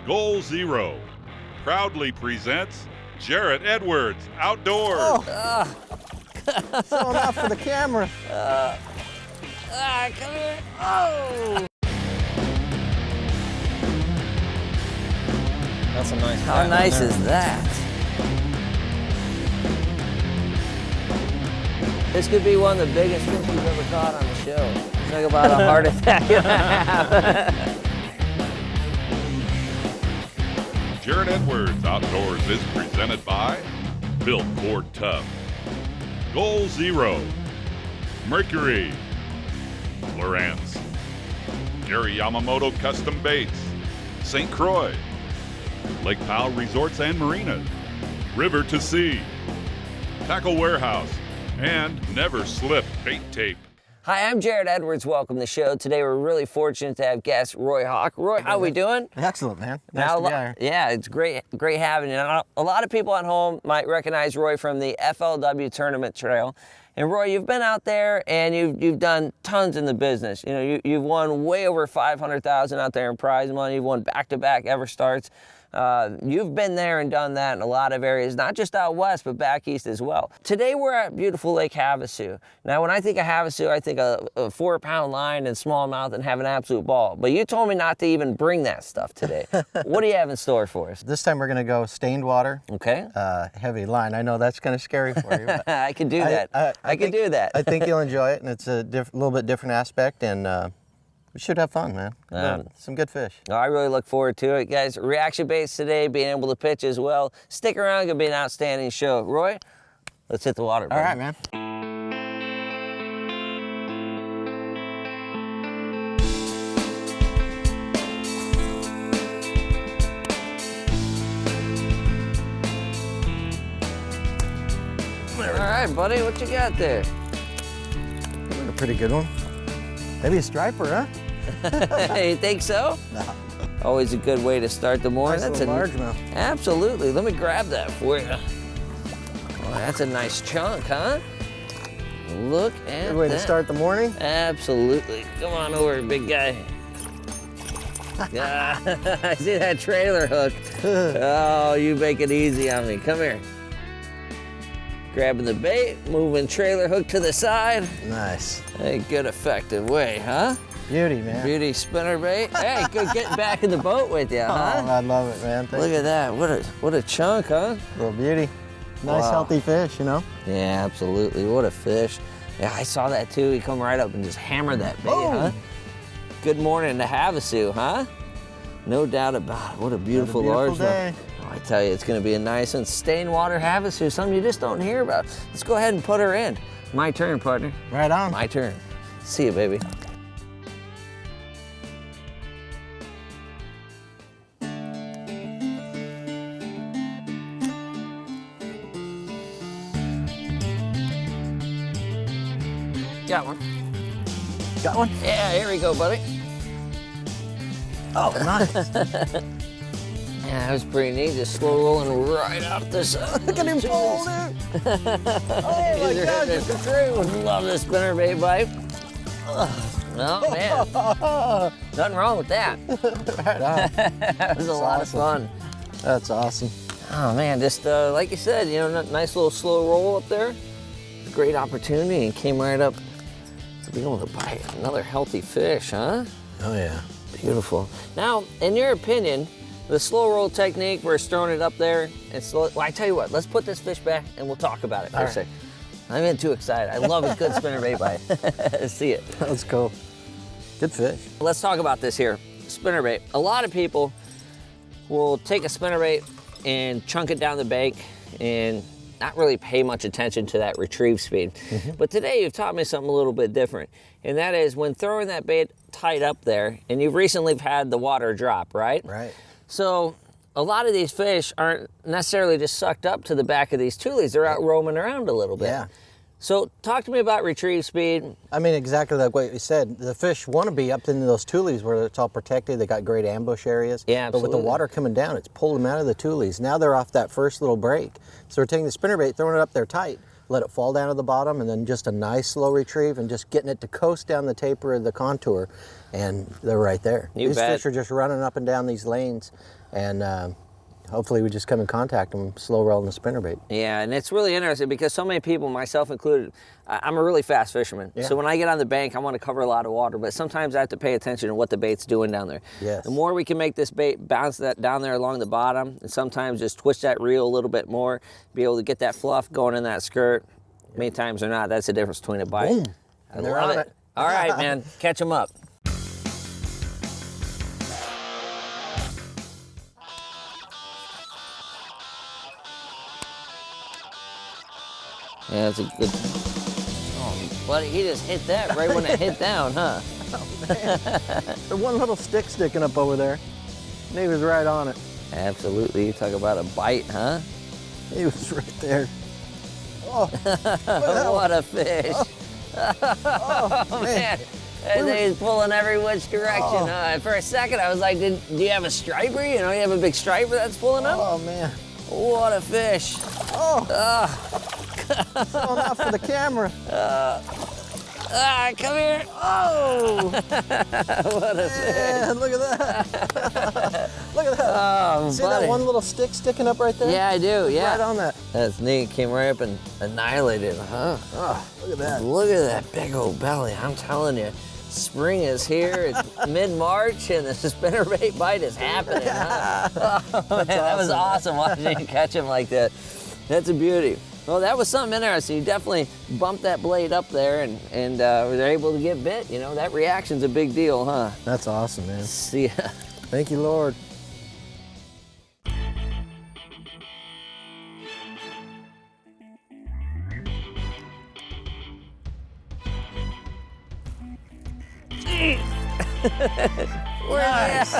Goal 0 proudly presents Jarrett Edwards Outdoors. Oh. Throwing out for the camera. Come here. Oh! That's a nice. How nice is that? This could be one of the biggest fish we've ever caught on the show. Think about a heart attack you're gonna have. Jarrett Edwards Outdoors is presented by Built Ford Tough, Goal 0, Mercury, Lowrance, Gary Yamamoto Custom Baits, St. Croix, Lake Powell Resorts and Marinas, River to Sea, Tackle Warehouse, and Never Slip Bait Tape. Hi, I'm Jarrett Edwards. Welcome to the show. Today we're really fortunate to have guest Roy Hawk. Roy, how we doing? Excellent, man. Nice to be here. Yeah, it's great having you. A lot of people at home might recognize Roy from the FLW Tournament Trail. And Roy, you've been out there and you've done tons in the business. You know, you've won way over $500,000 out there in prize money. You've won back-to-back ever starts. You've been there and done that in a lot of areas, not just out west, but back east as well. Today we're at beautiful Lake Havasu. Now, when I think of Havasu, I think of a 4-pound line and smallmouth and have an absolute ball. But you told me not to even bring that stuff today. What do you have in store for us? This time we're gonna go stained water. Okay. Heavy line. I know that's kind of scary for you. But I can do that. I can do that. I think you'll enjoy it, and it's a little bit different aspect, and we should have fun, man. Some good fish. I really look forward to it, guys. Reaction baits today, being able to pitch as well. Stick around, gonna be an outstanding show. Roy, let's hit the water. All right, man. All right, buddy, what you got there? A pretty good one. Maybe a striper, huh? You think so? No. Always a good way to start the morning. Nice little largemouth. Absolutely. Let me grab that for you. Oh, that's a nice chunk, huh? Look at that. Good way to start the morning. Absolutely. Come on over, big guy. I see that trailer hook. Oh, you make it easy on me. Come here. Grabbing the bait, moving trailer hook to the side. Nice. A good, effective way, huh? Beauty, man. Beauty spinner bait. Hey, good getting back in the boat with you, huh? Oh, I love it, man. Look at that. What a chunk, huh? Little beauty. Nice, Wow. healthy fish, you know? Yeah, absolutely. What a fish. Yeah, I saw that too. He come right up and just hammered that bait, huh? Good morning to Havasu, huh? No doubt about it. What a beautiful largemouth. day. Oh, I tell you, it's going to be a nice one. Stained water Havasu, something you just don't hear about. Let's go ahead and put her in. My turn, partner. Right on. My turn. See you, baby. Got one. Got one? Yeah, here we go, buddy. Oh, nice. Yeah, that was pretty neat. Just slow rolling right out this. Look at him pull, dude. Oh my gosh, it's a true. Love this spinnerbait bite. Oh man, nothing wrong with that. Right on. That was a lot of fun. That's awesome. Oh man, just like you said, you know, nice little slow roll up there. Great opportunity, and came right up to be able to bite another healthy fish, huh? Oh yeah. Beautiful. Now, in your opinion, the slow roll technique versus throwing it up there and slow. Well, I tell you what, let's put this fish back and we'll talk about it for a sec. I'm getting too excited. I love a good spinnerbait bite. Let's see it. That's cool. Good fish. Let's talk about this here. Spinnerbait. A lot of people will take a spinnerbait and chunk it down the bank and not really pay much attention to that retrieve speed. But today you've taught me something a little bit different. And that is when throwing that bait tight up there, and you've recently had the water drop, right? Right. So a lot of these fish aren't necessarily just sucked up to the back of these tulies. They're out roaming around a little bit. Yeah. So talk to me about retrieve speed. I mean, exactly like what you said. The fish want to be up in those tulies where it's all protected. They got great ambush areas. Yeah, But with the water coming down, it's pulled them out of the tulies. Now they're off that first little break. So we're taking the spinnerbait, throwing it up there tight. let it fall down to the bottom, and then just a nice slow retrieve and just getting it to coast down the taper of the contour, and they're right there. These fish are just running up and down these lanes, and hopefully we just come in contact and slow roll in the spinnerbait. Yeah, and it's really interesting because so many people, myself included, I'm a really fast fisherman. Yeah. So when I get on the bank, I want to cover a lot of water, but sometimes I have to pay attention to what the bait's doing down there. Yes. The more we can make this bait bounce that down there along the bottom, and sometimes just twist that reel a little bit more, be able to get that fluff going in that skirt. Many times or not, that's the difference between a bite. Boom. I And they're love on it. it. All right, man, catch them up. Yeah, that's a good. Oh, buddy, he just hit that right when it hit down, huh? There's one little stick sticking up over there, and he was right on it. Absolutely. You talk about a bite, huh? He was right there. Oh, look at that What a fish. Oh, man. And he's pulling every which direction, huh? For a second, I was like, do you have a striper? You know, you have a big striper that's pulling up? Oh, man. What a fish. Oh, going out for the camera. Come here. Oh, What a fish. man, look at that. Look at that. Oh, See buddy. that one little stick sticking up right there? Yeah, I do, yeah. Right on that. That's neat. Came right up and annihilated, huh? Oh, look at that. Look at that big old belly. I'm telling you, spring is here. It's mid-March, and the spinnerbait bite is happening, huh? Oh, man, that was awesome watching you catch him like that. That's a beauty. Well, that was something interesting. You definitely bumped that blade up there and were able to get bit. You know, that reaction's a big deal, huh? That's awesome, man. See ya. Thank you, Lord. Nice.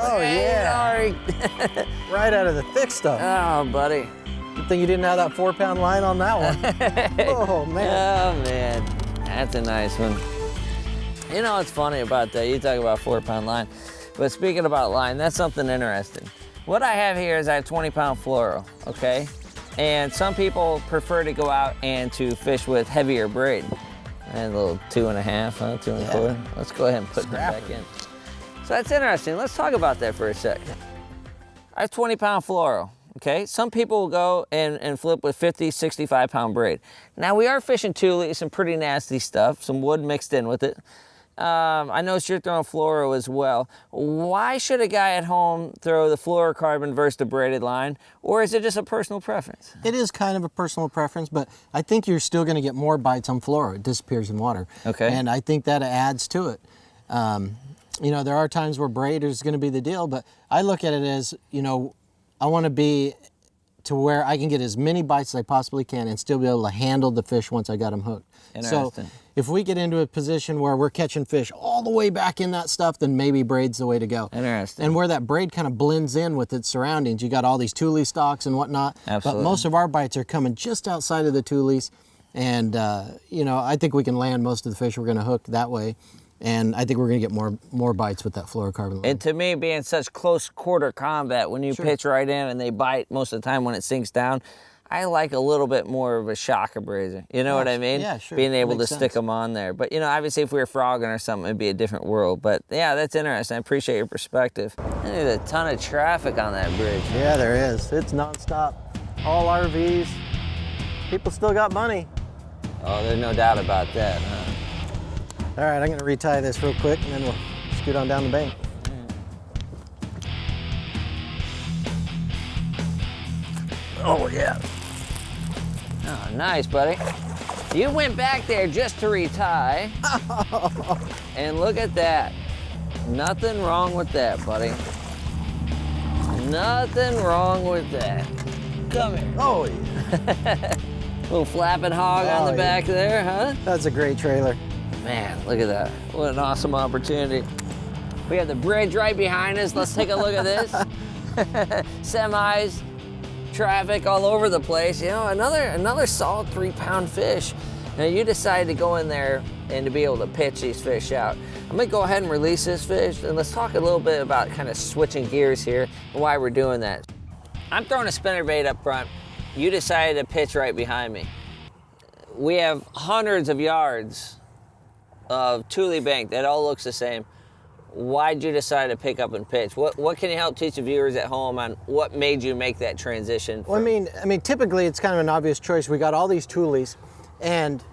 Oh, yeah. Sorry. Right out of the thick stuff. Oh, buddy. Good thing you didn't have that 4-pound line on that one. Oh, man. Oh, man. That's a nice one. You know what's funny about that? You talk about 4-pound line. But speaking about line, that's something interesting. What I have here is I have 20-pound fluoro, okay? And some people prefer to go out and to fish with heavier braid. And a little 2.5, huh? 2 1/4. Let's go ahead and put that back in. So that's interesting. Let's talk about that for a sec. I have 20-pound fluoro, okay? Some people will go and flip with 50, 65-pound braid. Now we are fishing Thule, some pretty nasty stuff, some wood mixed in with it. I noticed you're throwing fluoro as well. Why should a guy at home throw the fluorocarbon versus the braided line? Or is it just a personal preference? It is kind of a personal preference, but I think you're still going to get more bites on fluoro. It disappears in water. Okay. And I think that adds to it. You know, there are times where braid is going to be the deal, but I look at it as, you know, I want to be to where I can get as many bites as I possibly can and still be able to handle the fish once I got them hooked. So Interesting. if we get into a position where we're catching fish all the way back in that stuff, then maybe braid's the way to go. Interesting. And where that braid kind of blends in with its surroundings, you got all these Thule stalks and whatnot. Absolutely. But most of our bites are coming just outside of the Thules. And, you know, I think we can land most of the fish we're going to hook that way. And I think we're going to get more bites with that fluorocarbon line. And to me, being such close quarter combat, when you pitch right in and they bite most of the time when it sinks down, I like a little bit more of a shock abrasive. You know what I mean? Yeah, sure. Being able to Makes stick sense. them on there. But, you know, obviously if we were frogging or something, it'd be a different world. But, yeah, that's interesting. I appreciate your perspective. There's a ton of traffic on that bridge. Yeah, there is. It's nonstop. All RVs. People still got money. Oh, there's no doubt about that, huh? All right, I'm going to retie this real quick, and then we'll scoot on down the bank. Oh, yeah. Oh, nice, buddy. You went back there just to retie. And look at that. Nothing wrong with that, buddy. Nothing wrong with that. Come here. Oh, yeah. Little flapping hog on the Oh, back there, huh? That's a great trailer. Man, look at that. What an awesome opportunity. We have the bridge right behind us. Let's take a look at this. Semis, traffic all over the place. You know, another solid 3-pound fish. Now you decided to go in there and to be able to pitch these fish out. I'm gonna go ahead and release this fish, and let's talk a little bit about kind of switching gears here and why we're doing that. I'm throwing a spinnerbait up front. you decided to pitch right behind me. We have hundreds of yards of Thule bank that all looks the same. Why'd you decide to pick up and pitch? What can you help teach the viewers at home on what made you make that transition? Well, I mean, typically it's kind of an obvious choice. We got all these Thules, and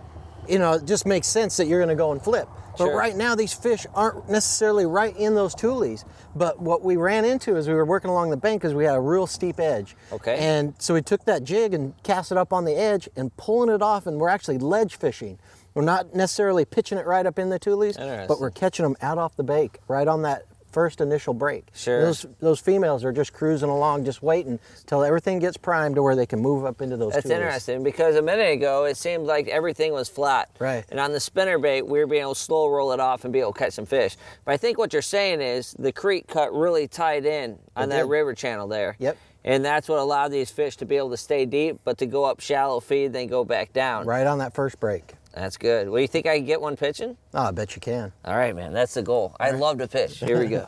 it just makes sense that you're going to go and flip. But Sure. right now, these fish aren't necessarily right in those Thules. But what we ran into as we were working along the bank is we had a real steep edge. Okay. And so we took that jig and cast it up on the edge and pulling it off, and we're actually ledge fishing. We're not necessarily pitching it right up in the Thules, but we're catching them out off the bake, right on that first initial break. Sure. Those females are just cruising along, just waiting till everything gets primed to where they can move up into those That's Thules. interesting, because a minute ago it seemed like everything was flat. Right. And on the spinnerbait, we were being able to slow roll it off and be able to catch some fish. But I think what you're saying is the creek cut really tied in on that river channel there. Yep. And that's what allowed these fish to be able to stay deep, but to go up shallow feed, then go back down. Right on that first break. That's good. Well, you think I can get one pitching? Oh, I bet you can. All right, man. That's the goal. I love to fish. Here we go.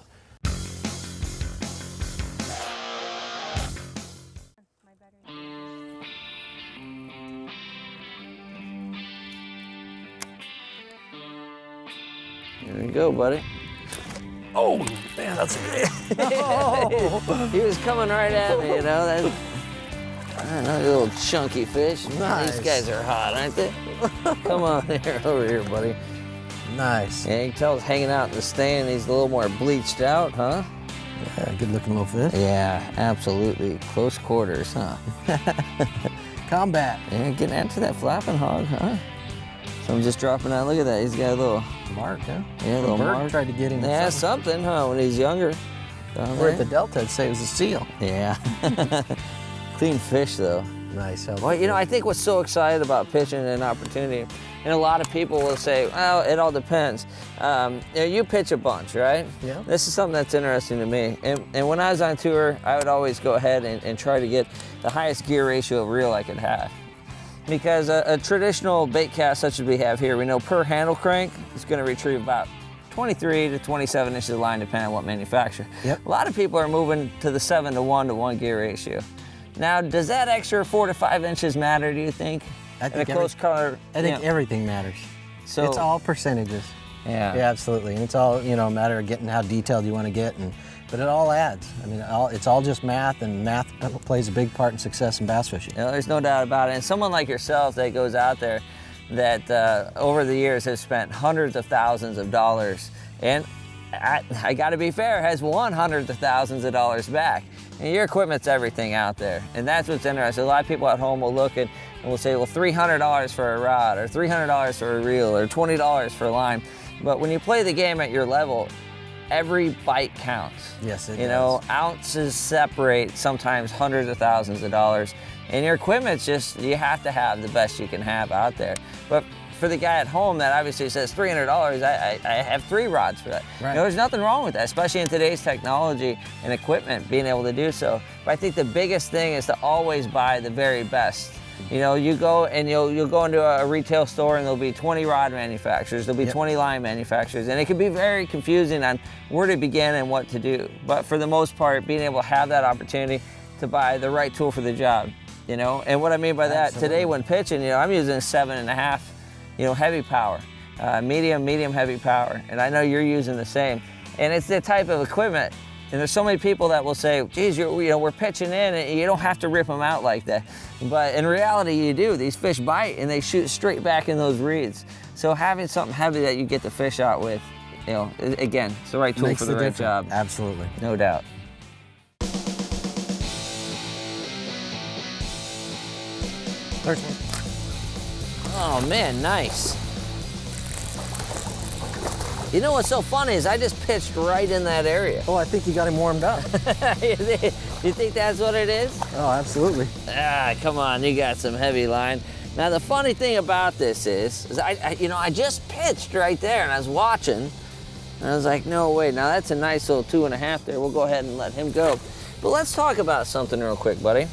Here we go, buddy. Oh, man, that's a He was coming right at me, I don't know, little chunky fish. Nice. These guys are hot, aren't they? Come on here, over here, buddy. nice. Yeah, you can tell he's hanging out in the stand. He's a little more bleached out, huh? Yeah, good looking little fish. Yeah, absolutely. Close quarters, huh? Combat. Yeah, getting after that flapping hog, huh? So I'm just dropping out. Look at that. He's got a little Mark, huh? Yeah, a little bird mark. tried to get him. Yeah, something, huh? When he's younger. Down We're at the there. Delta, I'd say it was a seal. Yeah. Clean fish, though. Nice. Well, I think what's so exciting about pitching an opportunity, and a lot of people will say, well, it all depends. You pitch a bunch, right? Yeah. This is something that's interesting to me. And when I was on tour, I would always go ahead and try to get the highest gear ratio of reel I could have. Because a traditional bait cast such as we have here, we know per handle crank is going to retrieve about 23 to 27 inches of line depending on what manufacturer. Yep. A lot of people are moving to the 7 to 1 to 1 gear ratio. Now, does that extra 4 to 5 inches matter, do you think? I think in a close color. I think everything matters. So It's all percentages. Yeah. Yeah, absolutely. And it's all, a matter of getting how detailed you want to get. But it all adds. I mean, it's all just math, and math plays a big part in success in bass fishing. There's no doubt about it. And someone like yourself that goes out there that over the years has spent hundreds of thousands of dollars, and I got to be fair, has won hundreds of thousands of dollars back. And your equipment's everything out there. And that's what's interesting. A lot of people at home will look at and will say, well, $300 for a rod, or $300 for a reel, or $20 for a line. But when you play the game at your level, every bite counts. Yes, it does. Ounces separate sometimes hundreds of thousands of dollars. And your equipment's just, you have to have the best you can have out there. But for the guy at home that obviously says $300, I have 3 rods for that. Right. There's nothing wrong with that, especially in today's technology and equipment, being able to do so. But I think the biggest thing is to always buy the very best. You go and you'll go into a retail store and there'll be 20 rod manufacturers, there'll be 20 line manufacturers, and it can be very confusing on where to begin and what to do. But for the most part, being able to have that opportunity to buy the right tool for the job, And what I mean by that, Absolutely. today when pitching, I'm using 7.5, heavy power, medium heavy power, and I know you're using the same. And it's the type of equipment. And there's so many people that will say, geez, we're pitching in and you don't have to rip them out like that. But in reality, you do. These fish bite and they shoot straight back in those reeds. So having something heavy that you get the fish out with, again, it's the right tool for the right job. Absolutely. No doubt. Oh man, nice. You know what's so funny is I just pitched right in that area. Oh, I think you got him warmed up. You think that's what it is? Oh, absolutely. Come on, you got some heavy line. Now the funny thing about this is I just pitched right there and I was watching and I was like, no way, now that's a nice little 2.5 there. We'll go ahead and let him go. But let's talk about something real quick, buddy.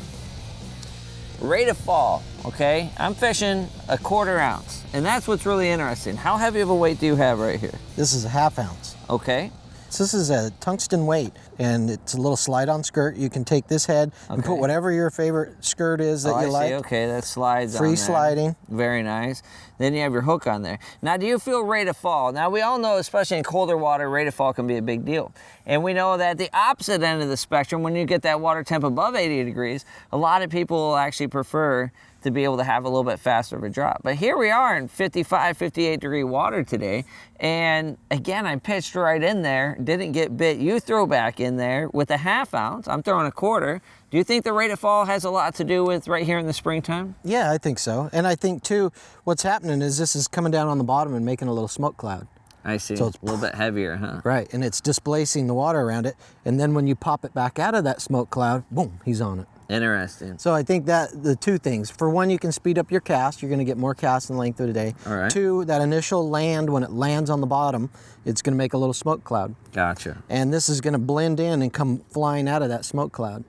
Rate of fall, okay? I'm fishing a 1/4 ounce, and that's what's really interesting. How heavy of a weight do you have right here? This is a 1/2 ounce. Okay. So this is a tungsten weight. and it's a little slide-on skirt. You can take this head and put whatever your favorite skirt is that you like. Okay, that slides on Free there. sliding. Very nice. Then you have your hook on there. Now, do you feel rate of fall? Now, we all know, especially in colder water, rate of fall can be a big deal. And we know that the opposite end of the spectrum, when you get that water temp above 80 degrees, a lot of people will actually prefer to be able to have a little bit faster of a drop. But here we are in 55, 58 degree water today. And again, I pitched right in there, didn't get bit. You throw back in there with a 1/2 ounce. I'm throwing a 1/4. Do you think the rate of fall has a lot to do with right here in the springtime? Yeah, I think so. And I think too, what's happening is this is coming down on the bottom and making a little smoke cloud. I see. So it's a little bit heavier, huh? Right, and it's displacing the water around it. And then when you pop it back out of that smoke cloud, boom, he's on it. Interesting. So I think that the two things, for one, you can speed up your cast. You're going to get more cast in the length of the day. All right. Two, that initial land, when it lands on the bottom, it's going to make a little smoke cloud. Gotcha. And this is going to blend in and come flying out of that smoke cloud.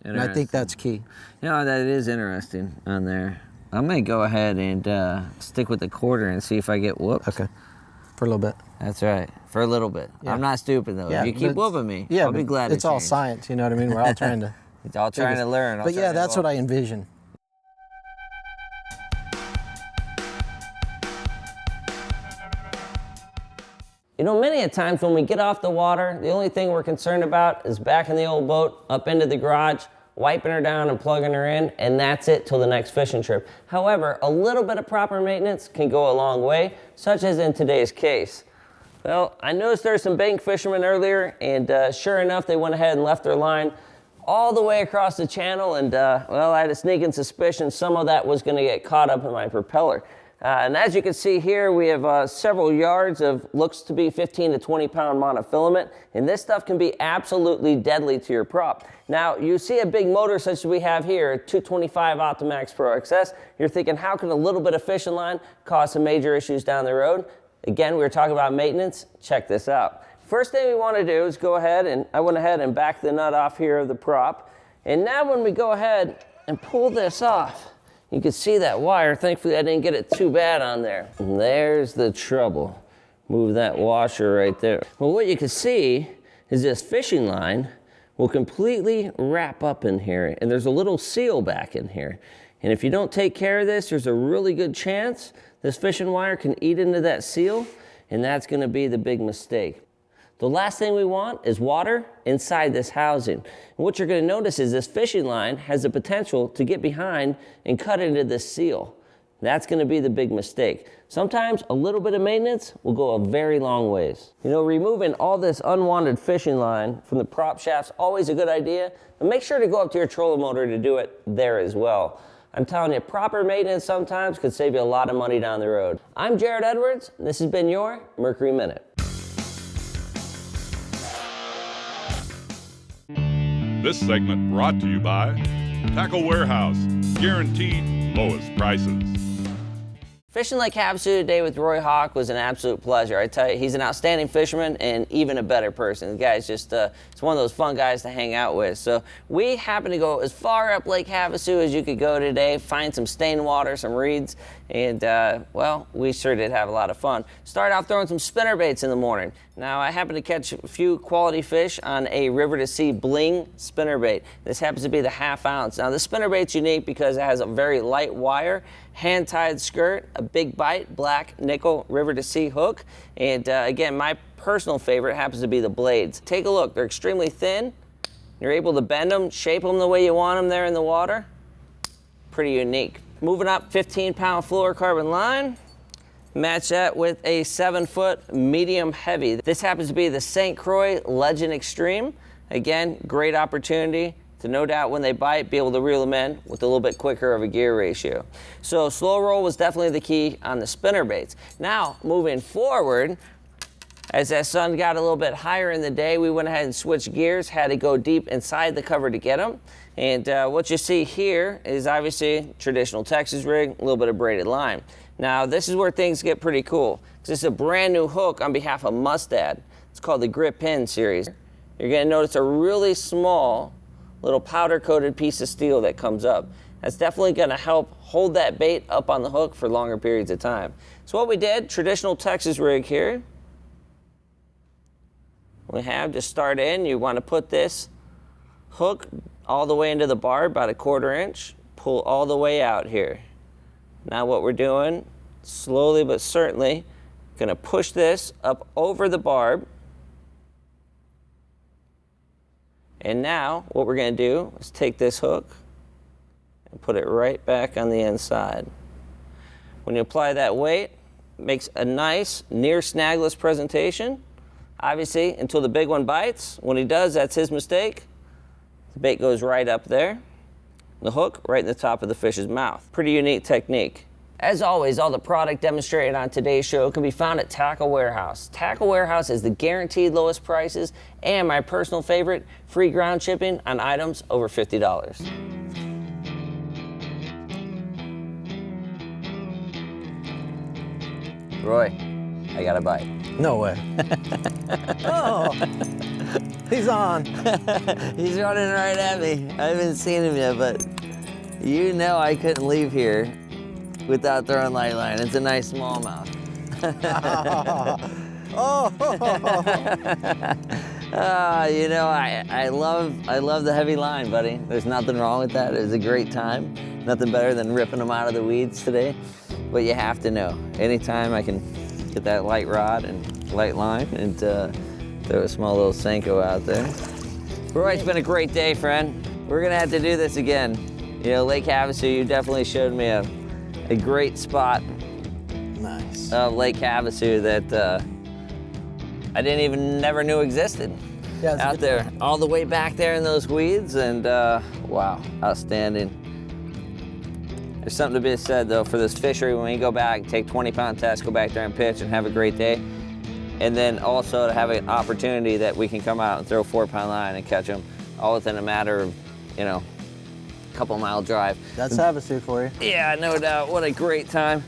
And I think that's key. You know, that is interesting on there. I'm going to go ahead and stick with the 1/4 and see if I get whooped. Okay. For a little bit. That's right. For a little bit. Yeah. I'm not stupid, though. Yeah, if you keep whooping me, yeah, I'll be glad to it's all change. science, you know what I mean? We're all trying to... It's all trying to learn. But yeah, that's what I envision. You know, many a times when we get off the water, the only thing we're concerned about is back in the old boat, up into the garage, wiping her down and plugging her in, and that's it till the next fishing trip. However, a little bit of proper maintenance can go a long way, such as in today's case. Well, I noticed there's some bank fishermen earlier, and sure enough, they went ahead and left their line all the way across the channel, and well, I had a sneaking suspicion some of that was going to get caught up in my propeller. And as you can see here, we have several yards of looks to be 15 to 20 pound monofilament, and this stuff can be absolutely deadly to your prop. Now, you see a big motor such as we have here, a 225 Optimax Pro XS. You're thinking, how can a little bit of fishing line cause some major issues down the road? Again, we were talking about maintenance. Check this out. First thing we want to do is go ahead, and I went ahead and backed the nut off here of the prop. And now when we go ahead and pull this off, you can see that wire. Thankfully, I didn't get it too bad on there. And there's the trouble. Move that washer right there. Well, what you can see is this fishing line will completely wrap up in here, and there's a little seal back in here. And if you don't take care of this, there's a really good chance this fishing wire can eat into that seal, and that's gonna be the big mistake. The last thing we want is water inside this housing. And what you're gonna notice is this fishing line has the potential to get behind and cut into this seal. That's gonna be the big mistake. Sometimes a little bit of maintenance will go a very long ways. You know, removing all this unwanted fishing line from the prop shaft's always a good idea, but make sure to go up to your trolling motor to do it there as well. I'm telling you, proper maintenance sometimes could save you a lot of money down the road. I'm Jarrett Edwards, and this has been your Mercury Minute. This segment brought to you by Tackle Warehouse, guaranteed lowest prices. Fishing Lake Havasu today with Roy Hawk was an absolute pleasure. I tell you, he's an outstanding fisherman and even a better person. The guy's just, it's one of those fun guys to hang out with. So we happened to go as far up Lake Havasu as you could go today, find some stained water, some reeds, and well, we sure did have a lot of fun. Started out throwing some spinner baits in the morning. Now, I happened to catch a few quality fish on a River to Sea Bling spinnerbait. This happens to be the 1/2 ounce. Now, this spinnerbait's unique because it has a very light wire, hand-tied skirt, a big bite, black nickel River to Sea hook, and again, my personal favorite happens to be the blades. Take a look. They're extremely thin. You're able to bend them, shape them the way you want them there in the water. Pretty unique. Moving up, 15-pound fluorocarbon line. Match that with a 7-foot medium heavy. This happens to be the St. Croix Legend Extreme. Again, great opportunity to no doubt when they bite, be able to reel them in with a little bit quicker of a gear ratio. So slow roll was definitely the key on the spinner baits. Now, moving forward, as that sun got a little bit higher in the day, we went ahead and switched gears, had to go deep inside the cover to get them. And what you see here is obviously traditional Texas rig, a little bit of braided line. Now, this is where things get pretty cool, because this is a brand new hook on behalf of Mustad. It's called the Grip Pin series. You're gonna notice a really small little powder-coated piece of steel that comes up. That's definitely gonna help hold that bait up on the hook for longer periods of time. So what we did, traditional Texas rig here, we have to start in. You want to put this hook all the way into the barb, about a 1/4 inch, pull all the way out here. Now what we're doing, slowly but certainly, gonna push this up over the barb. And now what we're gonna do is take this hook and put it right back on the inside. When you apply that weight, it makes a nice near snagless presentation. Obviously, until the big one bites. When he does, that's his mistake. The bait goes right up there. The hook right in the top of the fish's mouth. Pretty unique technique. As always, all the product demonstrated on today's show can be found at Tackle Warehouse. Tackle Warehouse is the guaranteed lowest prices and my personal favorite, free ground shipping on items over $50. Roy, I got a bite. No way. Oh, he's on. He's running right at me. I haven't seen him yet, but you know I couldn't leave here without throwing light line. It's a nice smallmouth. You know, I love the heavy line, buddy. There's nothing wrong with that. It was a great time. Nothing better than ripping them out of the weeds today. But you have to know, anytime I can get that light rod and light line and throw a small little Senko out there. Roy, it's been a great day, friend. We're gonna have to do this again. You know, Lake Havasu, you definitely showed me a great spot Nice. of Lake Havasu that I never knew existed. Yeah, it's Out there, all the way back there in those weeds, and wow, outstanding. There's something to be said though for this fishery when we go back, take 20-pound tests, go back there and pitch and have a great day. And then also to have an opportunity that we can come out and throw a 4-pound line and catch them all within a matter of, you know, a couple-mile drive. That's Havasu for you. Yeah, no doubt. What a great time.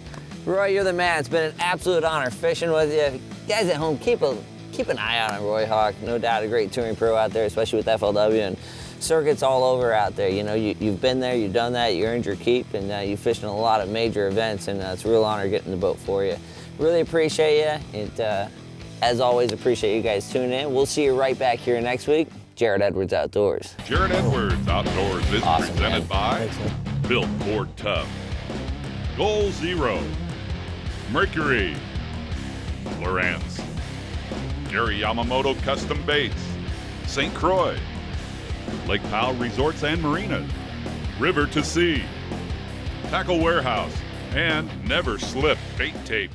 Roy, you're the man. It's been an absolute honor fishing with you. Guys at home, keep an eye out on Roy Hawk. No doubt a great touring pro out there, especially with FLW and circuits all over out there. You know, you've been there, you've done that, you earned your keep, and you fished in a lot of major events, and it's a real honor getting the boat for you. Really appreciate you. And as always, appreciate you guys tuning in. We'll see you right back here next week. Jarrett Edwards Outdoors. Jarrett Edwards Outdoors is Awesome, presented man. by Built Ford Tough, Goal Zero, Mercury, Lowrance, Gary Yamamoto Custom Baits, St. Croix, Lake Powell Resorts and Marinas, River to Sea, Tackle Warehouse, and Never Slip Bait Tape.